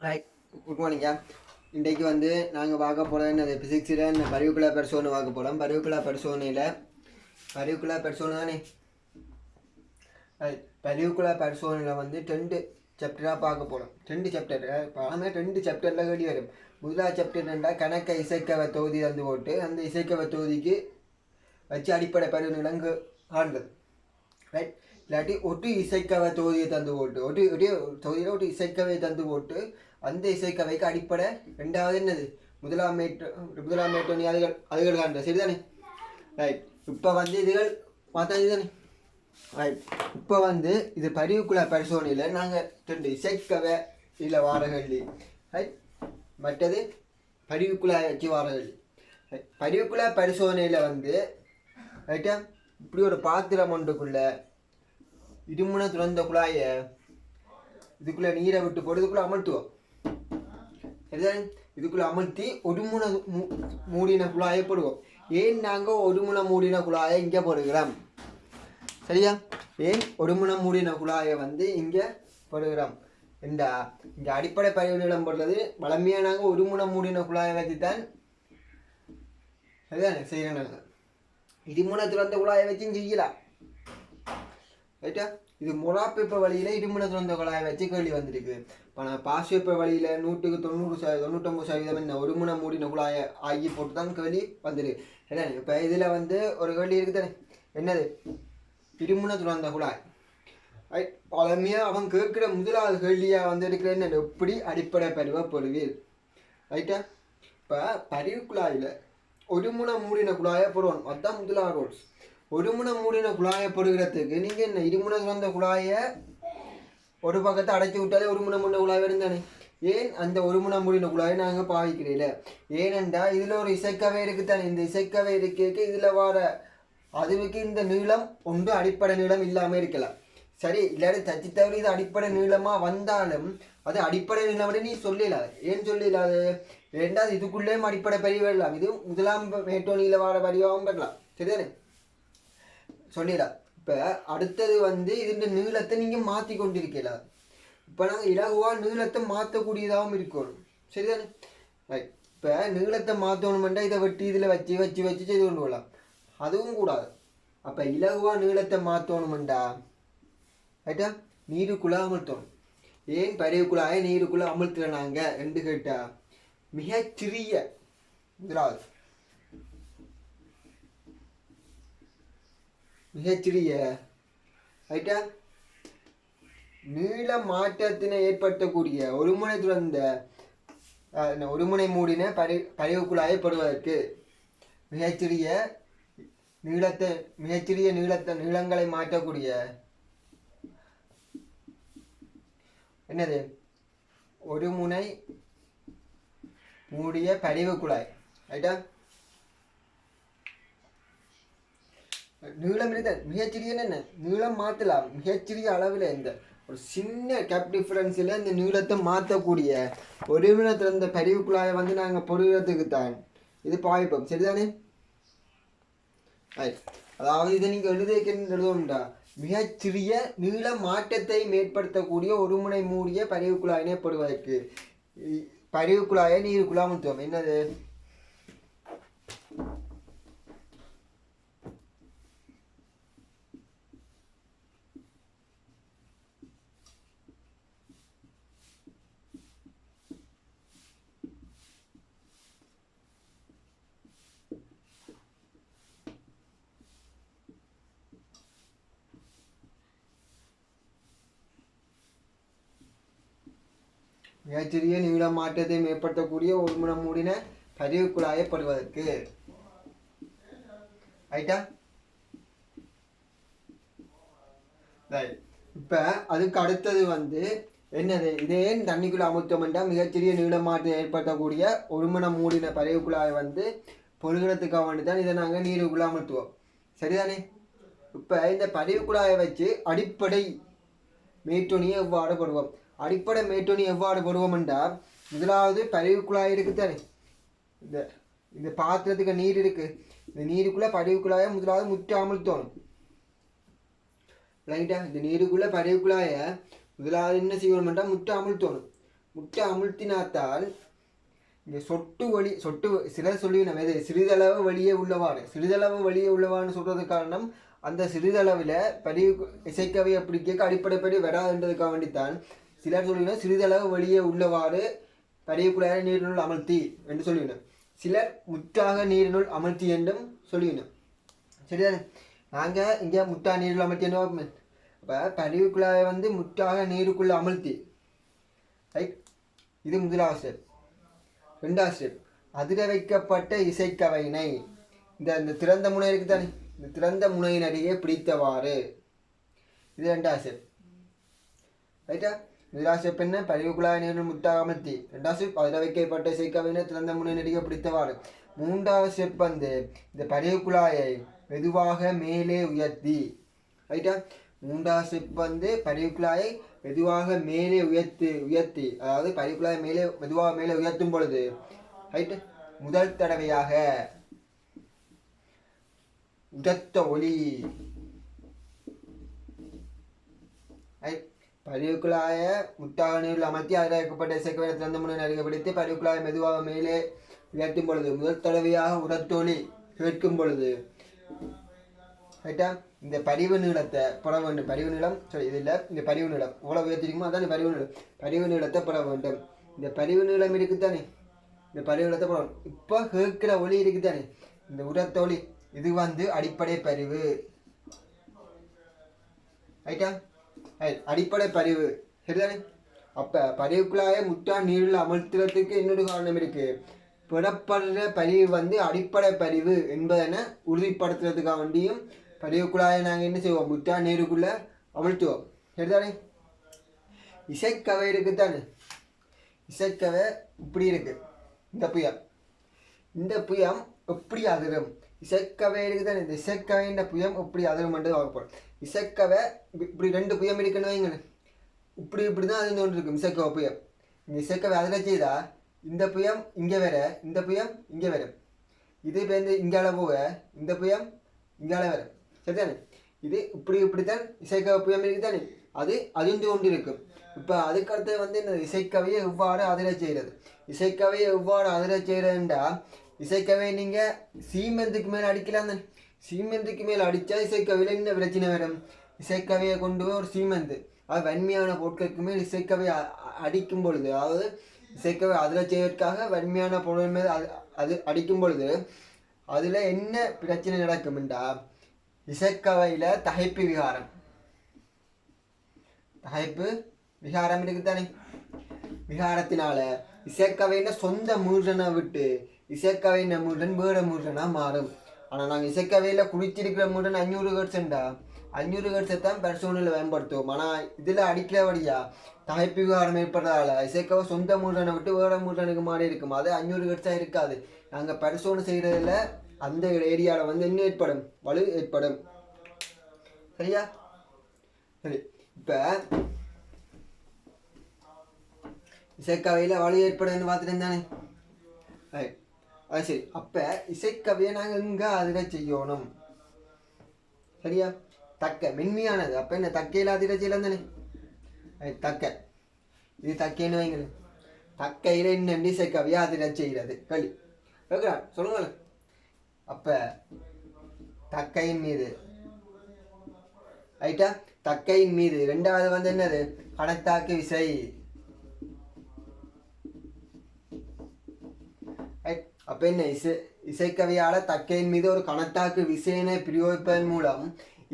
Right, good மார்னிங்கா. இன்றைக்கு நாங்கள் பார்க்க போகிறோம் அது ஃபிசிக்ஸில் பரிவுக்குலா பெர்சோனை பார்க்க போகிறோம். பரிவுக்குலா பெர்சோனை தானே. பரிவுக்குலா பெர்சோனில் 2 சாப்டராக பார்க்க போகிறோம். 2 சாப்டர் பழமே 2 சாப்டரில் கேள்வி வரும். முதலாவது சாப்டர் என்றால் கணக்கை இசைக்கவ தொகுதி தந்து போட்டு அந்த இசைக்கவ தொகுதிக்கு வச்சு அடிப்படை பருவ நிலங்கு காண்பது. ரைட், இல்லாட்டி ஒரு இசைக்கவ தொகுதியை தந்து போட்டு ஒரு தொகுதியில் ஒரு இசைக்கவை தந்து போட்டு அந்த இசைக்கவைக்கு அடிப்படை ரெண்டாவது என்னது முதலாம் மேட்டோனி அதுகள் காண்பது. சரிதானே? ரைட், இப்போ இதுகள் மாற்ற தானே. ரைட், இப்போ இது பரிவுக்குலா பரிசோதனையில் நாங்கள் 2 இசைக்கவை இல்லை வாரகள்ளி. ரைட், மற்றது பரிவுக்குலா வச்சு வாரகள்ளி. பரிவுக்குலா பரிசோதனையில் ரைட்டா இப்படி ஒரு பாத்திரம் ஒன்றுக்குள்ள இருமுனை துறந்த குழாயை இதுக்குள்ளே நீரை விட்டு போட்டு இதுக்குள்ளே அமர்த்துவோம். சரிதானே? இதுக்குள்ளே அமர்த்தி ஒரு முனை மூடின குழாயை போடுவோம். ஏன் நாங்கள் ஒரு முனை மூடின குழாயை இங்கே போடுகிறோம்? சரியா? ஏன் ஒரு முனை மூடின குழாயை இங்கே போடுகிறோம் என்றா இங்கே அடிப்படை பரிவு நிலம் போடுறது வளமையாக நாங்கள் ஒரு முனை மூடின குழாயை வச்சுத்தான் சரிதானே செய்கிறோம். நாங்கள் இருமுனை துறந்த குழாயை வச்சும் செய்யலாம். ரைட்டா? இது மொராப்பேப்பர் வழியில் இருமுனை துறந்த குழாயை வச்சு கேள்வி வந்திருக்கு. இப்போ நான் பாஸ் பேப்பர் வழியில் 100க்கு 99% என்ன ஒரு முனை மூடின குழாயை ஆகி போட்டு தான் கேள்வி வந்துருக்கு. சரிதானே? இப்போ இதில் ஒரு கேள்வி இருக்குது தானே, என்னது இருமுனை துறந்த குழாய். ரைட், பழமையாக அவன் கேட்குற முதலாவது கேள்வியாக இருக்கிற என்ன, எப்படி அடிப்படை பருவ பொருவில். ரைட்டா? இப்போ பரிவு குழாயில் ஒரு முனை மூடின குழாயை போடுவோம். அதுதான் முதலாவது ரோல்ஸ். ஒரு முனை மூடின குழாயை போடுகிறதுக்கு நீங்கள் என்ன இருமுனை துறந்த குழாயை ஒரு பக்கத்தை அடைச்சி விட்டாலே ஒரு முனை மூடின குழாய் வருந்தானே. ஏன் அந்த ஒரு முனை மூடின குழாயை நாங்கள் பாவிக்கிறீங்கள? ஏனென்றால் இதில் ஒரு இசைக்கவை இருக்குத்தானே. இந்த இசைக்கவை இருக்க இதில் வர அதுவுக்கு இந்த நீளம் ஒன்று அடிப்படை நீளம் இல்லாமல் இருக்கலாம். சரி, இல்லாட்டி தச்சு தவிர இது அடிப்படை நீளமாக வந்தாலும் அது அடிப்படை நீளம் நீ சொல்லிடாது. ஏன் சொல்லிடாது? ரெண்டாவது இதுக்குள்ளேயும் அடிப்படை பரிவு வரலாம். இது முதலாம் மேட்டோனியில் வர பரிவாகவும் பெறலாம். சரிதானே? சொல்லிடலாம். இப்போ அடுத்தது இதுன்ற நீளத்தை நீங்கள் மாற்றி கொண்டிருக்கலாம். இப்போ நாங்கள் இலகுவாக நீளத்தை மாற்றக்கூடியதாகவும் இருக்கணும். சரிதானே? ரைட், இப்போ நீளத்தை மாற்றணுமெண்டா இதை வெட்டி இதில் வச்சு வச்சு வச்சு செய்து கொண்டு போகலாம். அதுவும் கூடாது. அப்போ இலகுவாக நீளத்தை மாற்றணுமெண்டா ரைட்டா நீருக்குள்ளே அமர்த்தணும். ஏன் பரிவுக்குள்ளாய நீருக்குள்ளே அமர்த்துறாங்க என்று கேட்டால் மிகச்சிறிய முதலாவது மிகச்சிறிய ரைட்டா நீள மாற்றத்தினை ஏற்படுத்தக்கூடிய ஒருமுனை துறந்த ஒருமுனை மூடின பரிவுக்குள்ளாய படுவதற்கு மிகச்சிறிய நீளங்களை மாற்றக்கூடிய என்னது ஒரு முனை மூடிய பரிவு குழாய். ரைட்டா? நீளம் இருக்க மிகச்சிறிய என்ன நீளம் மாற்றலாம். மிகச்சிறிய அளவில் இந்த ஒரு சின்ன கேப் டிஃபரன்ஸில் இந்த நீளத்தை மாற்றக்கூடிய ஒரு முனை திறந்த பரிவு குழாயை நாங்கள் பொருகிறதுக்கு தான் இது பாய்ப்போம். சரிதானே? அதாவது இதை நீங்கள் எழுதுவோம்டா மிகச்சிறிய நீள மாற்றத்தை மேற்படுத்தக்கூடிய ஒரு முனை மூடிய பரிவு குழாயினை போடுவதற்கு பரிவு குழாயை நீருக்குள்ளே அமர்த்துவோம். என்னது மிகச்சிறிய நீள மாற்றத்தை மேற்படுத்தக்கூடிய ஒரு முனை மூடின பரிவு குழாயப்படுவதற்கு. ரைட்டா? ரைட், இப்போ அதுக்கு அடுத்தது என்னது இதே தண்ணிக்குள்ளே அமுத்தமெண்டா மிகச்சிறிய நீள மாற்றம் ஏற்படுத்தக்கூடிய ஒரு முனை மூடின பரிவு குழாயை பொருகிறதுக்காக வேண்டிதான் இதை நாங்கள் நீருக்குள்ளே அமுத்துவோம். சரிதானே? இப்போ இந்த பரிவு குழாயை வச்சு அடிப்படை மேட்டோனியை எவ்வாறு போடுவோம்? அடிப்படை மேட்டோனி எவ்வாறு போடுவோம் என்றால் முதலாவது பரிவு குழாய் இருக்குதானே. இந்த பாத்திரத்துக்கு நீர் இருக்கு. இந்த நீருக்குள்ளே பரிவு குழாயை முதலாவது முற்ற அமுழ்த்தணும். ரைட்டா? இந்த நீருக்குள்ளே பரிவு குழாயை முதலாவது என்ன செய்யணும்னா முற்ற அமுழ்த்தணும். முட்டை அமுழ்த்தினாத்தால் இங்கே சொட்டு சிலர் சொல்லி நம்ம எது சிறிதளவு வெளியே உள்ளவாறு சிறிதளவு வெளியே உள்ளவான்னு சொல்கிறது காரணம் அந்த சிறிதளவில் இசைக்கவையை பிடிக்க அடிப்படைப்படி வராதுன்றதுக்காக வேண்டித்தான் சிலர் சொல்லிவிடும் சிறிதளவு வெளியே உள்ளவாறு பரிவுக்குள்ளாய நீரினுள் அமர்த்தி என்று சொல்லிவிடும். சிலர் முற்றாக நீரினுள் அமர்த்தி என்றும் சொல்லிவிடும். சரிதானே? நாங்கள் இங்கே முட்டா நீரில் அமர்த்தி என்ன அப்போ பரிவுக்குள்ளாய முற்றாக நீருக்குள்ளே அமர்த்தி ரைட். இது முதலாவது ஸ்டெப். ரெண்டாவது ஸ்டெப் அதிர வைக்கப்பட்ட இசைக்கவையினை இந்த திறந்த முனை இருக்குது தானே, இந்த திறந்த முனையினரையே பிடித்தவாறு. இது ரெண்டாவது ஸ்டெப் ரைட்டா. முதலாவது ஸ்டெப் என்ன? பரிவுக்குழாய் நீரில் முட்டாக அமர்த்தி. ரெண்டாவது ஸ்டெப் அதிர வைக்கப்பட்ட இசைக்கவையினை திறந்த முனையினரையே பிடித்தவாறு. மூன்றாவது ஸ்டெப் இந்த பரிவுக்குழாயை மெதுவாக மேலே உயர்த்தி ரைட்டா. மூன்றாவது ஸ்டெப் பரிவுக்குழாயை மெதுவாக மேலே உயர்த்தி அதாவது பரிவுக்குழாயை மெதுவாக மேலே உயர்த்தும் பொழுது ரைட்டு முதல் தடவையாக உரத்த ஒலி பரிவுக்குழாய முட்டாக நீரில் அமர்த்தி அதில் வைக்கப்பட்ட இசைக்கவையை திறந்த முனை அறிக்கப்படுத்தி பரிவுக்குழாயை மெதுவாக மேலே உயர்த்தும் பொழுது முதல் தடவையாக உரத்தொலி கேட்கும் பொழுது ரைட்டா. இந்த பரிவு நீளத்தை பெற வேண்டும். பரிவு நீளம் இது இல்லை, இந்த பரிவு நீளம் எவ்வளோ உயர்த்திருக்குமோ அதான் பரிவு நீளம். பரிவு நீளத்தை பெற வேண்டும். இந்த பரிவு நீளம் இருக்குத்தானே, இந்த பரிவு நீளத்தை பெற வேண்டும். இப்போ கேட்கிற ஒலி இருக்குத்தானே, இந்த உரத்த ஒலி, இது அடிப்படை பரிவு ரைட்டா. அடிப்படை பரிவு சரிதானே. அப்போ பரிவுக்குள்ளாய முட்டா நீரில் அமர்த்துறதுக்கு இன்னொரு காரணம் இருக்குது. பெறப்படுற பரிவு அடிப்படை பரிவு என்பதனை உறுதிப்படுத்துறதுக்காக வேண்டியும் பரிவுக்குழாயை நாங்கள் என்ன செய்வோம்? முட்டா நீருக்குள்ளே அமழ்த்துவோம் சரிதானே. இசைக்கவை இருக்குத்தானே, இசைக்கவை இப்படி இருக்கு. இந்த புயம் எப்படி அதிரும்? இசைக்கவை இருக்குதானே, இந்த இசைக்கவைன்ற புயம் எப்படி அதிரும்ன்றது பார்ப்போம். இசைக்கவை இப்படி ரெண்டு புயம் இருக்குன்னு வைங்க, இப்படி தான் அது ஒன்று இருக்கும் இசைக்கவை புயம். இந்த இசைக்கவை அதில் செய்தா இந்த புயம் இங்கே வேற, இந்த புயம் இங்கே வரும். இது இங்கால போக இந்த புயம் இங்கால வரும் சரிதானே. இது இப்படித்தான் இசைக்கவை புயம் இருக்குதானே, அது அதிர்ந்து கொண்டு இருக்கும். இப்போ அதுக்கடுத்து இந்த இசைக்கவையை எவ்வாறு அதிர செய்கிறது? இசைக்கவையை எவ்வாறு அதிர செய்கிறதுன்றா, இசைக்கவையை நீங்கள் சீமெந்துக்கு மேலே அடிக்கலாம் தானே. சீமெந்துக்கு மேலே அடித்தா இசைக்கவையில் என்ன பிரச்சனை வரும்? இசைக்கவையை கொண்டு போய் ஒரு சீமெந்து அது வன்மையான பொருட்களுக்கு மேல் இசைக்கவையை அடிக்கும் பொழுது, அதாவது இசைக்கவை அதில் செய்வதற்காக வன்மையான பொருள் மேல் அது அடிக்கும் பொழுது அதில் என்ன பிரச்சனை நடக்கும்டா, இசைக்கவையில் தகைப்பு விகாரம் இருக்குதானே. விகாரத்தினால இசைக்கவையின சொந்த மூர்டனை விட்டு இசைக்கவையின மூர்டன் வேற மூர்டனாக மாறும். ஆனால் நாங்கள் இசைக்கவையில் குடிச்சிருக்கிற மூர்டன் 500 ஹெர்ட்ஸ்ண்டா, 500 ஹெர்ட்ஸை தான் பெர்சோனில் பயன்படுத்துவோம். ஆனால் இதில் அடிக்கிறபடியா தகைப்பு விகாரம் ஏற்படுறதால இசைக்கவை சொந்த மூர்டனை விட்டு வேற மூர்டனுக்கு மாறி இருக்கும். அது 500 ஹெர்ட்ஸாக இருக்காது. நாங்கள் பெர்சோனு செய்கிறதுல அந்த ஏரியாவில் என்ன ஏற்படும்? வலு ஏற்படும் சரியா. சரி, இப்போ இசைக்கவையில் வலு ஏற்படுன்னு பார்த்துட்டு தானே. அது சரி, அப்போ இசைக்கவையை நாங்கள் எங்கே அதிர செய்யணும் சரியா. தக்க மென்மையானது. அப்போ என்ன தக்கையில் அதிர செய்யலாம் தானே. தக்க இது தக்கைன்னு வைங்க. தக்கையில் என்னென்று இசைக்கவையை அதிர செய்கிறது களி கேட்குறான் சொல்லுங்களேன். அப்போ தக்கையின் மீது ரைட்டா, தக்கையின் மீது. ரெண்டாவது என்னது? கணத்தாக்கு விசை. அப்போ என்ன இசைக்கவையால் தக்கையின் மீது ஒரு கணத்தாக்கு விசையினை பிரயோகிப்பதன் மூலம்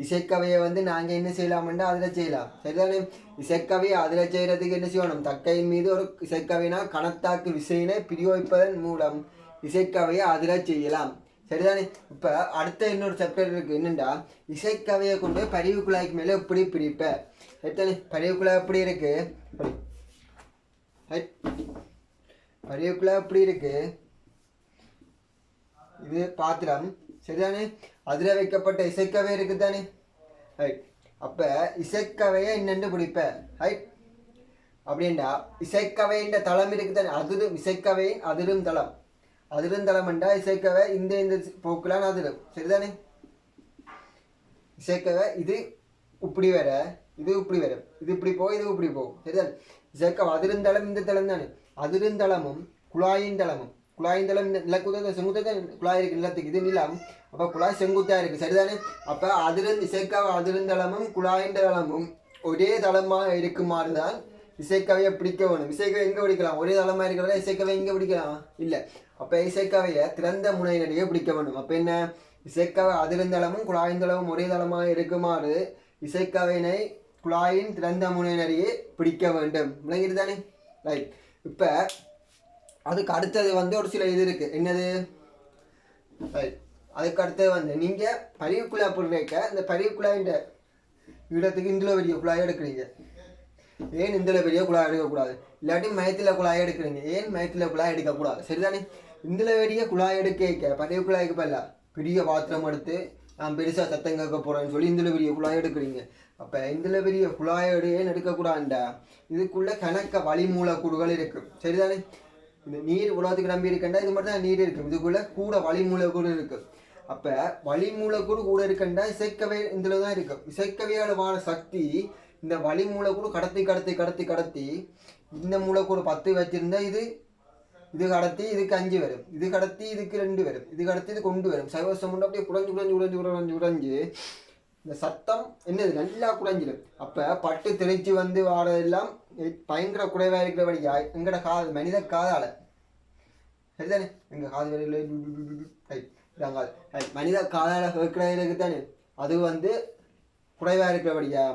இசைக்கவையை நாங்கள் என்ன செய்யலாம்ன்றா அதில் செய்யலாம் சரிதானே. இசைக்கவையை அதில் செய்கிறதுக்கு என்ன செய்யணும்? தக்கையின் மீது ஒரு இசைக்கவைனா கணத்தாக்கு விசையினை பிரயோகிப்பதன் மூலம் இசைக்கவையை அதில் செய்யலாம் சரிதானே. இப்போ அடுத்த இன்னொரு சாப்டர் இருக்குது. என்னென்னா இசைக்கவையை கொண்டு பரிவுக்குழாய்க்கு மேலே எப்படி பிரிப்பேன் சரிதானே. பரிவுக்குழாய் எப்படி இருக்குது? பரிவுக்குழாய் எப்படி இருக்குது? இது பாத்திரம் சரிதானே. அதில் வைக்கப்பட்ட இசைக்கவை இருக்குது தானே ரைட். அப்போ இசைக்கவையை என்னென்று பிடிப்பேன் ரைட். அப்படின்டா இசைக்கவைன்ற தளம் இருக்குது தானே, அதிரும் இசைக்கவையின் அதிரும் தளம். அதிரும் தளம்ண்டா இசைக்கவை இந்த போக்குலான்னு அதிரும் சரிதானே. இசைக்கவை இது இப்படி வர, இது இப்படி வரும், இது இப்படி போகும், இது இப்படி போகும் சரிதானே. இசைக்கவை அதிருந்தளம் இந்த தளம் தானே, அதிருந்தளமும் குழாயின் தளமும், குழாயின் தளம் இந்த நிலக்குத்த செங்குத்த குழாய் இருக்கு நிலத்துக்கு, இது நிலம். அப்போ குழாய் செங்குத்தா இருக்கு சரிதானே. அப்போ இசைக்கவை அதிருந்தளமும் குழாயின் தளமும் ஒரே தளமாக இருக்குமாறு தான் இசைக்கவையை பிடிக்க வேணும். இசைக்கவை எங்கே பிடிக்கலாம்? ஒரே தளமாக இருக்கிறதா இசைக்கவை எங்கே பிடிக்கலாம்? இல்லை. அப்போ இசைக்கவையை திறந்த முனையிலேயே பிடிக்க வேண்டும். அப்போ என்ன, இசைக்கவை அதிருந்தளமும் குழாயின் தளமும் ஒரே தளமாக இருக்குமாறு இசைக்கவையினை குழாயின் திறந்த முனையிலேயே பிடிக்க வேண்டும். விளங்கிட்டு தானே? ரைட். இப்போ அதுக்கு அடுத்தது வந்து ஒரு சில இது இருக்குது. என்னது? ரைட். அதுக்கு அடுத்தது வந்து நீங்கள் பரிவுக்குழாய் போடுறீங்க. இந்த பரிவுக்குழாயின் இடத்துக்கு இந்தில் பெரிய குழாய் எடுக்கிறீங்க. ஏன் இந்தில் பெரிய குழாய் எடுக்கக்கூடாது? இல்லாட்டி மயத்தில் குழாய் எடுக்கிறீங்க. ஏன் மயத்தில் குழாய் எடுக்கக்கூடாது? சரிதானே. இந்தில் பெரிய குழாய் எடுக்க பரிவுக்குழாய்க்கு பதிலா பெரிய பாத்திரம் எடுத்து நான் பெருசாக சத்தம் கேட்க போகிறேன்னு சொல்லி இந்தில் பெரிய குழாய் எடுக்கிறீங்க. அப்போ இந்தில் பெரிய குழாயோடு ஏன் எடுக்கக்கூடாதுண்டா, இதுக்குள்ளே கணக்க வளிமூலக்கூறுகள் இருக்குது. சரிதானே. இந்த நீர் உலகத்துக்கு நம்பி இருக்கண்டா, இது மட்டும் தான் நீர் இருக்குது. இதுக்குள்ளே கூட வளிமூலக்கூறு இருக்குது. அப்போ வளிமூலக்கூறு கூட இருக்கண்டா இசைக்கவை இதில் தான் இருக்கும். இசைக்கவையால் வாழ சக்தி இந்த வளிமூலக்கூறு கடத்தி கடத்தி கடத்தி கடத்தி இந்த மூலக்கூறு 10 வச்சிருந்தா இது கடத்தி இதுக்கு 5 வரும், இது கடத்தி இதுக்கு 2 வரும், இது கடத்தி இது கொண்டு வரும். சைவசம் கொண்டு அப்படியே குறைஞ்சு குறைஞ்சு குறைஞ்சு குறைஞ்சு குறைஞ்சு இந்த சத்தம் என்னது நல்லா குறைஞ்சிடும். அப்போ பட்டு திரைச்சி வந்து வாரதெல்லாம் பயங்கர குறைவாக இருக்கிறபடியா எங்கட காது மனித காதால் சரிதானே. எங்கள் காது வரையில் மனித காதால் கேட்கிறதுக்கு தானே, அது வந்து குறைவாக இருக்கிறபடியா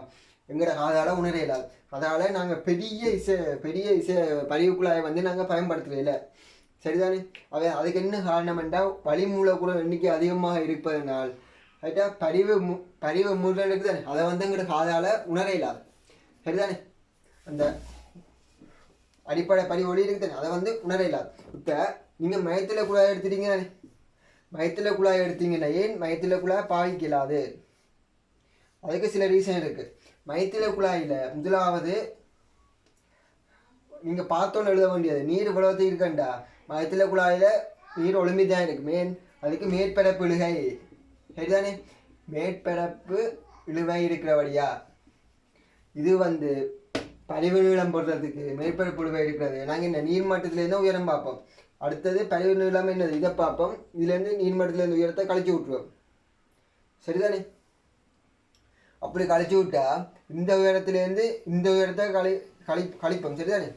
எங்கட காதால் உணரையிடாது. அதால் நாங்கள் பெரிய இசை பதிவுக்குழாயை வந்து நாங்கள் பயன்படுத்துகிறதில்ல. சரிதானே. அதுக்கு என்ன காரணம் என்றால் வளிமூலக்கூறு எண்ணிக்கை அதிகமாக இருப்பதனால் ரைட்டா பரிவு முறையில் இருக்குது தானே, அதை வந்து எங்கட காதால் உணரையிடாது. சரிதானே. அந்த அடிப்படை பதிவு ஒளி இருக்குது தானே, அதை வந்து உணரையிடாது. இப்போ நீங்கள் மயத்தில் குழாய் எடுத்துட்டீங்க தானே, மயத்தில் குழாய் எடுத்தீங்கன்னா ஏன் மயத்தில் குழாய் பாவிக்கலாது? அதுக்கு சில ரீசன் இருக்குது. மயத்தில் குழாயில் முதலாவது நீங்கள் பார்த்தோன்னு எழுத வேண்டியது நீர் இவ்வளவு இருக்கண்டா, மயத்தில் குழாயில் நீர் ஒழும்பி தான் இருக்குது. அதுக்கு மேற்பரப்பு இழுகை சரிதானே. மேற்பரப்பு இழுவை இருக்கிறபடியா இது வந்து பரிவு நீளம் போடுறதுக்கு மேற்பரப்பு இழுவை இருக்கிறது. நாங்கள் இந்த நீர்மட்டத்துலேருந்து உயரம் பார்ப்போம். அடுத்தது பரிவு நீளம் என்னது இதை பார்ப்போம். இதுலேருந்து நீர்மட்டத்துலேருந்து உயரத்தை கழிச்சு விட்டுருவோம். சரிதானே. அப்படி கழிச்சு விட்டா இந்த உயரத்துலேருந்து இந்த உயரத்தை கழிப்போம். சரிதானே.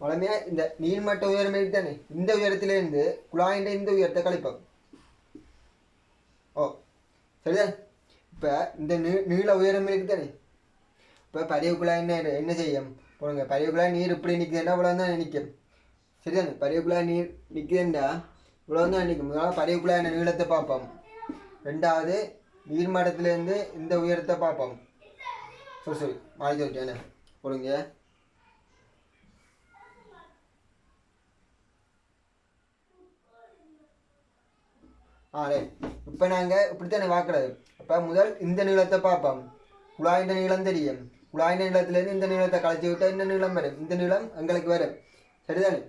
வளமையாக இந்த நீர்மட்ட உயரம் இருக்கு தானே, இந்த உயரத்துலேருந்து குழாயின் இந்த உயரத்தை கழிப்போம். ஓ சரிதானே. இப்போ இந்த நீள உயரம் இருக்கு தானே. இப்போ பரிவு குழாய் என்ன செய்யும் போடுங்க, பரிவு குழாய் நீர் இப்படி நிற்குதுன்னா இவ்வளோ தான் நிற்கும். சரிதானே. பரிவு குழாய் நீர் நிற்குதுண்டா இவ்வளோ தான் நிற்கும். முதல்ல பரிவு குழாய் நீளத்தை பார்ப்போம். ரெண்டாவது நீர்மட்டத்திலேருந்து இந்த உயரத்தை பார்ப்போம். சரி மாறி சொல்லிட்டேன் போடுங்க. ரைட். இப்போ நாங்கள் இப்படித்தானே பார்க்குறது. அப்போ முதல் இந்த நீளத்தை பார்ப்போம். குழாயின் நீளம் தெரியும். குழாயின் நீளத்துலேருந்து இந்த நீளத்தை கழிச்சு விட்டால் இந்த நீளம் வரும். இந்த நீளம் எங்களுக்கு வரும். சரிதானே.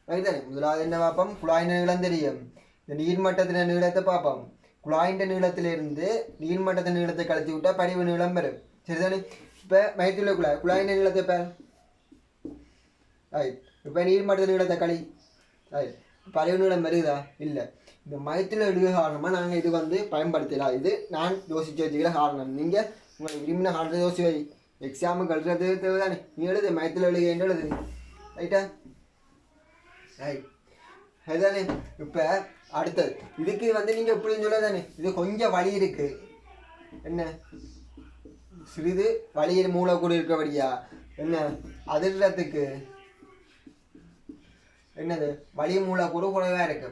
சரிதானே. முதலாவது என்ன பார்ப்போம், குழாயின் நீளம் தெரியும். இந்த நீர்மட்டத்தின் நீளத்தை பார்ப்போம். குழாயின் நீளத்திலிருந்து நீர்மட்டத்தின் நீளத்தை கழிச்சு விட்டால் பரிவு நீளம் வரும். சரிதானே. இப்போ மயத்தில் குழாயின் நீளத்தை இப்போ ரைட். இப்போ நீர்மட்டத்தின் நீளத்தை ரைட். பரிவு நீளம் வருதா? இல்லை. இந்த மயத்தில் எழுதுக காரணமாக நாங்கள் இது வந்து பயன்படுத்தலாம். இது நான் யோசிச்சு வச்சுக்கிற காரணம். நீங்கள் உங்களுக்கு விரும்பின காரணத்தை யோசிச்சு வை. எக்ஸாமுக்கு எழுதுறது தேவைதானே. நீ எழுது மயத்தில் எழுதுக எழுது. ரைட்டா. ரைட். அதுதானே. இப்போ அடுத்தது இதுக்கு வந்து நீங்கள் எப்படின்னு சொல்ல தானே, இது கொஞ்சம் வலி இருக்குது. என்ன சிறிது வலியில் மூலக்கூறு இருக்கபடியா என்ன அதிர்றதுக்கு என்னது வலி மூலக்கூறு குறைவாக இருக்கு.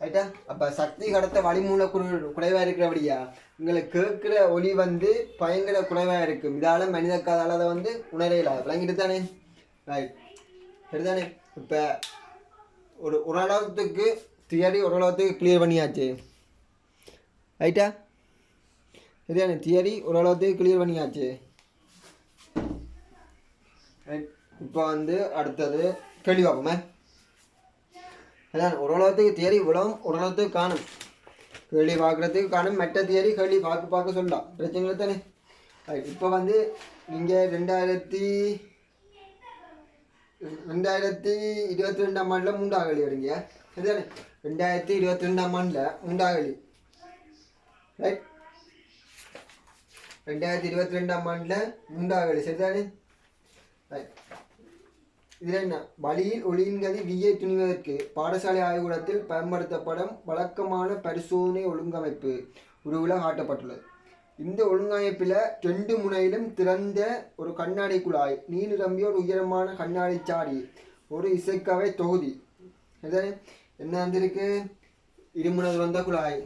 ரைட்டா. அப்போ சக்தி கடத்த வலி மூலக்கூறு குறைவாக இருக்கிறபடியா உங்களுக்கு கேட்குற ஒலி வந்து பயங்கர குறைவாக இருக்கும். இதால் மனித காதால் அதை வந்து உணரையிலாது. விளங்கிட்டு தானே. ரைட். சரிதானே. இப்போ ஓரளவுக்கு தியரி ஓரளவுக்கு கிளியர் பண்ணியாச்சு. ரைட்டா. சரிதானே. தியரி ஓரளவுக்கு கிளியர் பண்ணியாச்சு. ரைட். இப்போ வந்து அடுத்தது கேள்வி பார்ப்போமே. அதான் ஓரளவுக்கு தியரி இவ்வளவு ஓரளவுக்கு காணும். கேள்வி பார்க்குறதுக்கு காணும். மெட்ட தியரி கேள்வி பார்க்க சொல்லலாம். பிரச்சனை தானே. ரைட். இப்போ வந்து இங்கே 2022 ஆண்டில் மூண்டாகலி வருங்க. சரிதானே? 2022 ஆண்டில் மூண்டாகலி, ரைட்? 2022 ஆண்டில் மூண்டாகலி, சரிதானே? ரைட். இதில் என்ன? வழியில் ஒளியின் கதி வியை துணிவதற்கு பாடசாலை ஆய்வுக்கூடத்தில் பயன்படுத்தப்படும் வழக்கமான பரிசோதனை ஒழுங்கமைப்பு உருவில் காட்டப்பட்டுள்ளது. இந்த ஒழுங்கமைப்பில் 2 முனையிலும் திறந்த ஒரு கண்ணாடி குழாய், நீர் நிரம்பிய ஒரு உயரமான கண்ணாடி சாடி, ஒரு இசைக்கவை தொகுதி. சரிதானே? என்ன வந்திருக்கு? இருமுனை திறந்த குழாய்.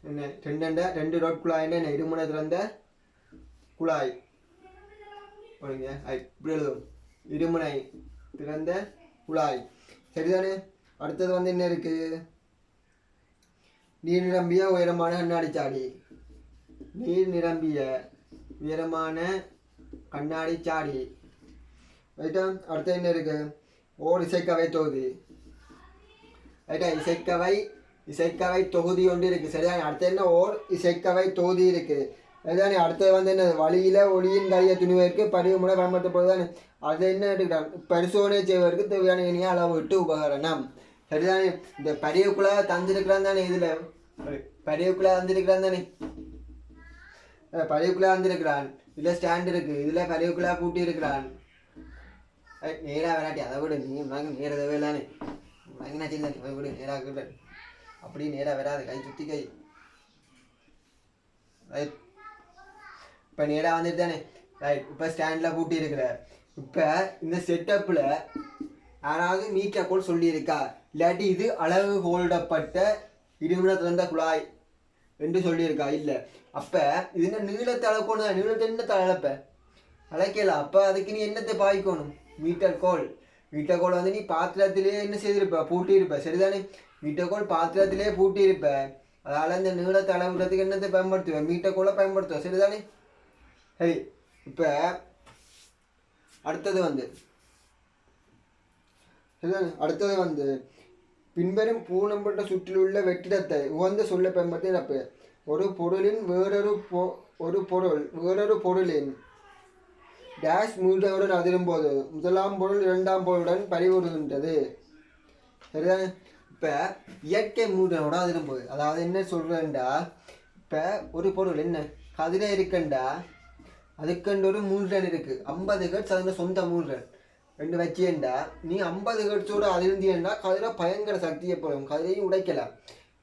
என்ன 2 ரோட் குழாய், என்ன இருமுனை திறந்த குழாய். இப்படி எழுதும், இருமுனை திறந்த குழாய். சரிதானே? அடுத்தது வந்து என்ன இருக்கு? நீர் நிரம்பிய உயரமான கண்ணாடி சாடி, நீர் நிரம்பிய உயரமான கண்ணாடி சாடி, ரைட்டா? அடுத்தது என்ன இருக்கு? ஓர் இசைக்கவை தொகுதி, ரைட்டா? இசைக்கவை தொகுதி ஒன்று இருக்கு. சரிதானே? அடுத்து என்ன? ஓர் இசைக்கவை தொகுதி இருக்கு. அதுதானே? அடுத்தது வந்து என்ன? வழியில ஒளியின் கதியை துணிவதற்கு பதிவு முறை பயன்படுத்தப்படுதானே. அது என்ன எடுக்கிறான்? பரிசோதனை செய்வதற்கு தேவையான இனிய அளவீட்டு உபகரணம். சரிதானே? இந்த பதிவுக்குள்ள தந்திருக்கிறான் தானே, இதுல பதிவுக்குள்ள தந்திருக்கிறான் தானே, பதிவுக்குள்ள வந்திருக்கிறான். இதுல ஸ்டாண்ட் இருக்கு, இதுல பதிவுக்குள்ள பூட்டி இருக்கிறான். நேரா விளையாட்டி அதை விட நீ நேர தேவையில்லானே என்ன செய்ய விடு, நேராக விட. அப்படி நேரா வராது, கை சுத்தி கை. ரைட். இப்போ நேராக வந்துட்டு தானே, ரைட். இப்போ ஸ்டாண்டில் பூட்டி இருக்கிற. இப்போ இந்த செட்டப்பில் யாராவது மீட்டர் சொல்லியிருக்கா? இல்லாட்டி இது அளவு ஹோல்டப்பட்ட இருமுனை திறந்த குழாய் என்று சொல்லியிருக்கா? இல்லை. அப்போ இது என்ன நீளத்தை அளக்கணும் தான். நீளத்தை என்னத்தை அளப்ப அழைக்கலாம். அப்போ அதுக்கு நீ என்னத்தை பாய்க்கணும்? மீட்டர் கோல். மீட்டர் கோல் வந்து நீ பாத்திரத்திலே என்ன செய்திருப்ப? பூட்டியிருப்ப. சரிதானே? மீட்டர் கோல் பாத்திரத்திலே பூட்டியிருப்ப. அதனால் இந்த நீளத்தை அளவுறதுக்கு என்னத்தை பயன்படுத்துவேன்? மீட்டர் கோலை பயன்படுத்துவேன். சரிதானே? சரி. இப்போ அடுத்தது வந்து பின்வரும் பூனம்பட்ட சுற்றிலுள்ள வெற்றிடத்தை உகந்த சொல்ல பயன்படுத்தி ஒரு பொருளின் வேறொரு பொருளின் டேஷ் மூன்றுடன் அதிரும்போது முதலாம் பொருள் இரண்டாம் பொருளுடன் பறிவுறுகின்றது. சரிதானே? இப்போ இயற்கை மூன்றனோட அதிரும்போது, அதாவது என்ன சொல்றேன்டா, இப்போ ஒரு பொருள் என்ன கதிரை இருக்கண்டா, அதுக்கண்டு ஒரு மூன்றன் இருக்கு. 50 ஹெர்ட்ஸ் அதுல சொந்த மூன்றன் ரெண்டு வச்சியண்டா, நீ 50 ஹெர்ட்ஸோட அதிர்ந்தியண்டா கதிரை பயங்கர சக்தியை போடும், கதிரையும் உடைக்கலாம்.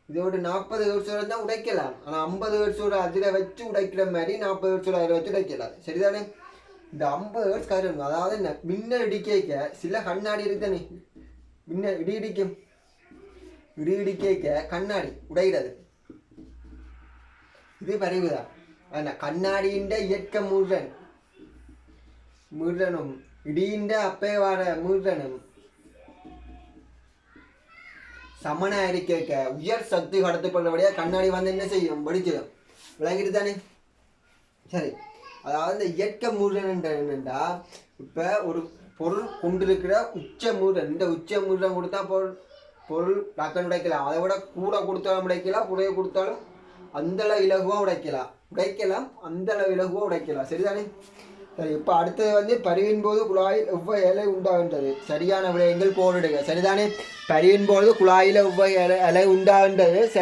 இதோட 40 ஹெர்ட்ஸோட தான் உடைக்கலாம். ஆனால் 50 ஹெர்ட்ஸோட அதிரை வச்சு உடைக்கிற மாதிரி 40 ஹெர்ட்ஸோட அதிரை வச்சு உடைக்கலாம். சரிதானே? இந்த 50 ஹெர்ட்ஸ் கதிரை, அதாவது என்ன, மின்னல் இடிக்க சில கண்ணாடி இருக்குதானே, மின்னல் இடி இடிக்க கண்ணாடி உடைகிறது. இது பறிவுதான். கண்ணாடியின் இயற்கை மூன்றனும் இடியின் அப்பே வர மூன்றனும் சமன அறிக்கை உயர் சக்தி கடத்தப்படுறபடியா கண்ணாடி வந்து என்ன செய்யும்? வெடிச்சிடும். விளங்கிட்டு தானே? சரி. அதாவது இந்த இயற்கை மூன்றன் என்னண்டா, இப்போ ஒரு பொருள் கொண்டிருக்கிற உச்ச மூன்றன், இந்த உச்ச மூன்றன் கொடுத்தா பொருள் டக்குன்னு உடைக்கலாம். அதை விட கூட கொடுத்தாலும் உடைக்கலாம், குறைய கொடுத்தாலும் அந்தளவு இலகுவாக உடைக்கலாம், அந்தளவு இலகுவாக உடைக்கலாம். சரிதானே? சரி. இப்போ அடுத்தது வந்து பரிவின் போது குழாயில் எவ்வளவு இலை உண்டாகின்றது? சரியான விடயங்கள் போரிடுங்க. சரிதானே? பரிவின் போது குழாயில் எவ்வளவு இலை உண்டாகின்றது? சரி.